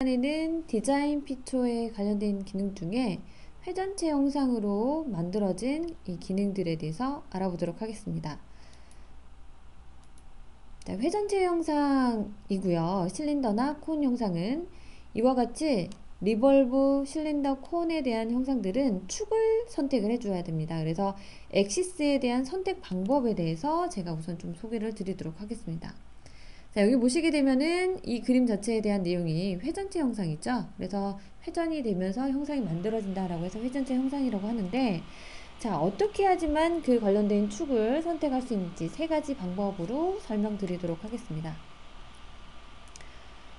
시간에는 디자인 피처에 관련된 기능 중에 회전체 형상으로 만들어진 이 기능들에 대해서 알아보도록 하겠습니다. 회전체 형상이고요. 실린더나 콘 형상은 이와 같이 리볼브, 실린더, 콘에 대한 형상들은 축을 선택을 해줘야 됩니다. 그래서 엑시스에 대한 선택 방법에 대해서 제가 우선 좀 소개를 드리도록 하겠습니다. 자, 여기 보시게 되면은 이 그림 자체에 대한 내용이 회전체 형상이죠. 그래서 회전이 되면서 형상이 만들어진다라고 해서 회전체 형상이라고 하는데, 자, 어떻게 하지만 그 관련된 축을 선택할 수 있는지 세 가지 방법으로 설명드리도록 하겠습니다.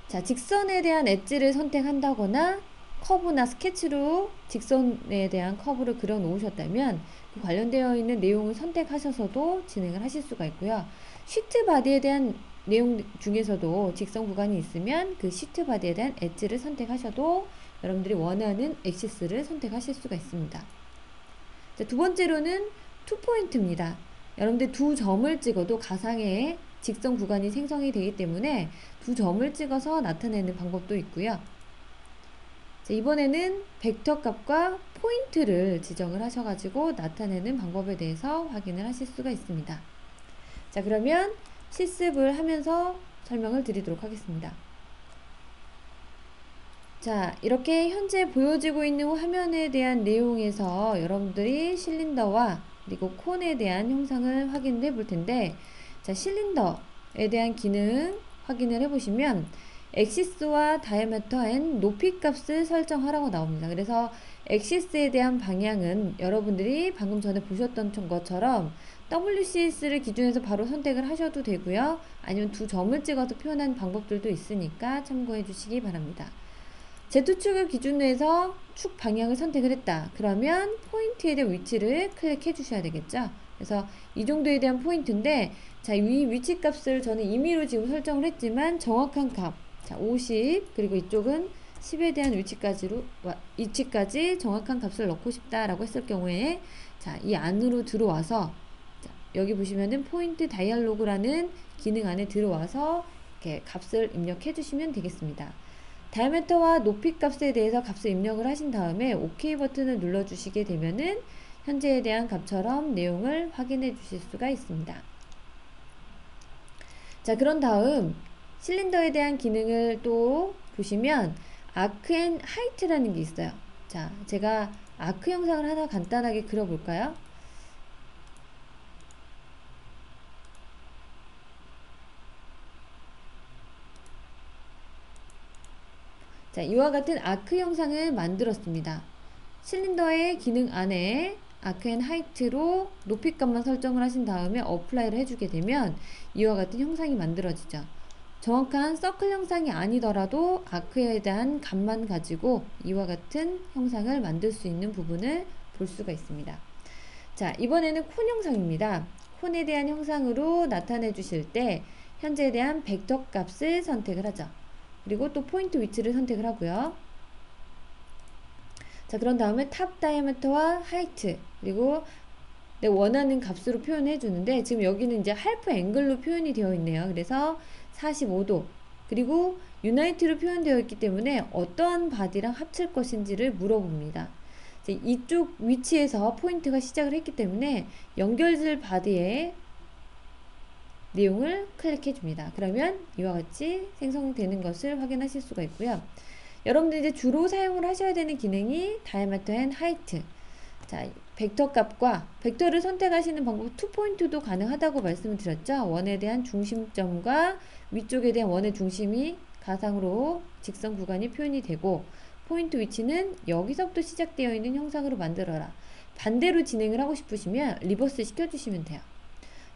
자, 직선에 대한 엣지를 선택한다거나 커브나 스케치로 직선에 대한 커브를 그려 놓으셨다면 그 관련되어 있는 내용을 선택하셔서도 진행을 하실 수가 있고요. 시트 바디에 대한 내용 중에서도 직선 구간이 있으면 그 시트 바디에 대한 엣지를 선택하셔도 여러분들이 원하는 엑시스를 선택하실 수가 있습니다. 자, 두 번째로는 투포인트입니다. 여러분들 두 점을 찍어도 가상의 직선 구간이 생성이 되기 때문에 두 점을 찍어서 나타내는 방법도 있고요. 자, 이번에는 벡터 값과 포인트를 지정을 하셔가지고 나타내는 방법에 대해서 확인을 하실 수가 있습니다. 자, 그러면 실습을 하면서 설명을 드리도록 하겠습니다. 자, 이렇게 현재 보여지고 있는 화면에 대한 내용에서 여러분들이 실린더와 그리고 콘에 대한 형상을 확인해 볼 텐데, 자, 실린더에 대한 기능 확인을 해보시면 엑시스와 다이아미터 앤 높이 값을 설정하라고 나옵니다. 그래서 엑시스에 대한 방향은 여러분들이 방금 전에 보셨던 것처럼 WCS를 기준해서 바로 선택을 하셔도 되고요. 아니면 두 점을 찍어서 표현하는 방법들도 있으니까 참고해 주시기 바랍니다. Z축을 기준으로 해서 축 방향을 선택을 했다. 그러면 포인트에 대한 위치를 클릭해 주셔야 되겠죠. 그래서 이 정도에 대한 포인트인데, 자, 이 위치 값을 저는 임의로 지금 설정을 했지만 정확한 값, 자, 50, 그리고 이쪽은 10에 대한 위치까지 정확한 값을 넣고 싶다라고 했을 경우에, 자, 이 안으로 들어와서, 자, 여기 보시면은 포인트 다이얼로그라는 기능 안에 들어와서 이렇게 값을 입력해 주시면 되겠습니다. 다이아미터와 높이 값에 대해서 값을 입력을 하신 다음에 OK 버튼을 눌러 주시게 되면은 현재에 대한 값처럼 내용을 확인해 주실 수가 있습니다. 자, 그런 다음 실린더에 대한 기능을 또 보시면 아크 앤 하이트라는 게 있어요. 자, 제가 아크 형상을 하나 간단하게 그려 볼까요? 자, 이와 같은 아크 형상을 만들었습니다. 실린더의 기능 안에 아크 앤 하이트로 높이 값만 설정을 하신 다음에 어플라이를 해주게 되면 이와 같은 형상이 만들어지죠. 정확한 서클 형상이 아니더라도 아크에 대한 값만 가지고 이와 같은 형상을 만들 수 있는 부분을 볼 수가 있습니다. 자, 이번에는 콘 형상입니다. 콘에 대한 형상으로 나타내 주실 때 현재에 대한 벡터 값을 선택을 하죠. 그리고 또 포인트 위치를 선택을 하고요. 자, 그런 다음에 탑 다이아미터와 하이트, 그리고 내 원하는 값으로 표현해 주는데 지금 여기는 이제 할프 앵글로 표현이 되어 있네요. 그래서 45도, 그리고 유나이트로 표현되어 있기 때문에 어떠한 바디랑 합칠 것인지를 물어봅니다. 이쪽 위치에서 포인트가 시작을 했기 때문에 연결될 바디에 내용을 클릭해 줍니다. 그러면 이와 같이 생성되는 것을 확인하실 수가 있고요. 여러분들 이제 주로 사용을 하셔야 되는 기능이 다이아미터 앤 하이트. 자, 벡터 값과 벡터를 선택하시는 방법 투포인트도 가능하다고 말씀을 드렸죠. 원에 대한 중심점과 위쪽에 대한 원의 중심이 가상으로 직선 구간이 표현이 되고, 포인트 위치는 여기서부터 시작되어 있는 형상으로 만들어라. 반대로 진행을 하고 싶으시면 리버스 시켜주시면 돼요.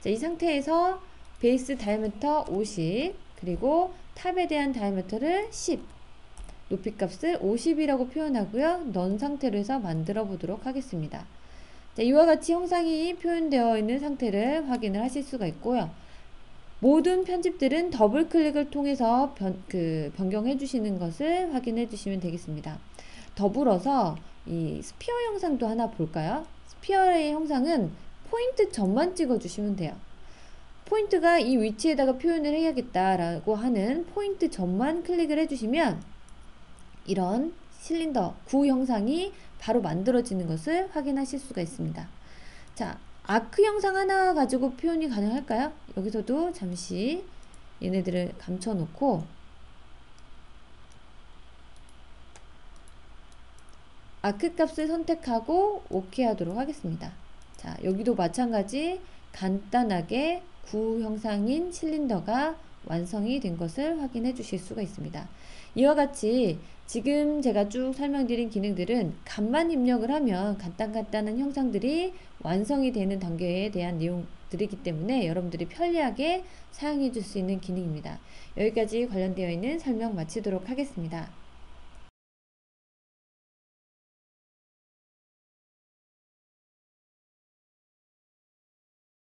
자, 이 상태에서 베이스 다이아미터 50, 그리고 탑에 대한 다이아미터를 10, 높이 값을 50이라고 표현하고요. 넌 상태로 해서 만들어 보도록 하겠습니다. 자, 이와 같이 형상이 표현되어 있는 상태를 확인을 하실 수가 있고요. 모든 편집들은 더블 클릭을 통해서 변경해 주시는 것을 확인해 주시면 되겠습니다. 더불어서 이 스피어 형상도 하나 볼까요? 스피어의 형상은 포인트 점만 찍어 주시면 돼요. 포인트가 이 위치에다가 표현을 해야겠다라고 하는 포인트 점만 클릭을 해주시면 이런 실린더 구 형상이 바로 만들어지는 것을 확인하실 수가 있습니다. 자, 아크 형상 하나 가지고 표현이 가능할까요? 여기서도 잠시 얘네들을 감춰 놓고 아크 값을 선택하고 OK 하도록 하겠습니다. 자, 여기도 마찬가지 간단하게 구 형상인 실린더가 완성이 된 것을 확인해 주실 수가 있습니다. 이와 같이 지금 제가 쭉 설명드린 기능들은 값만 입력을 하면 간단한 형상들이 완성이 되는 단계에 대한 내용들이기 때문에 여러분들이 편리하게 사용해 줄 수 있는 기능입니다. 여기까지 관련되어 있는 설명 마치도록 하겠습니다.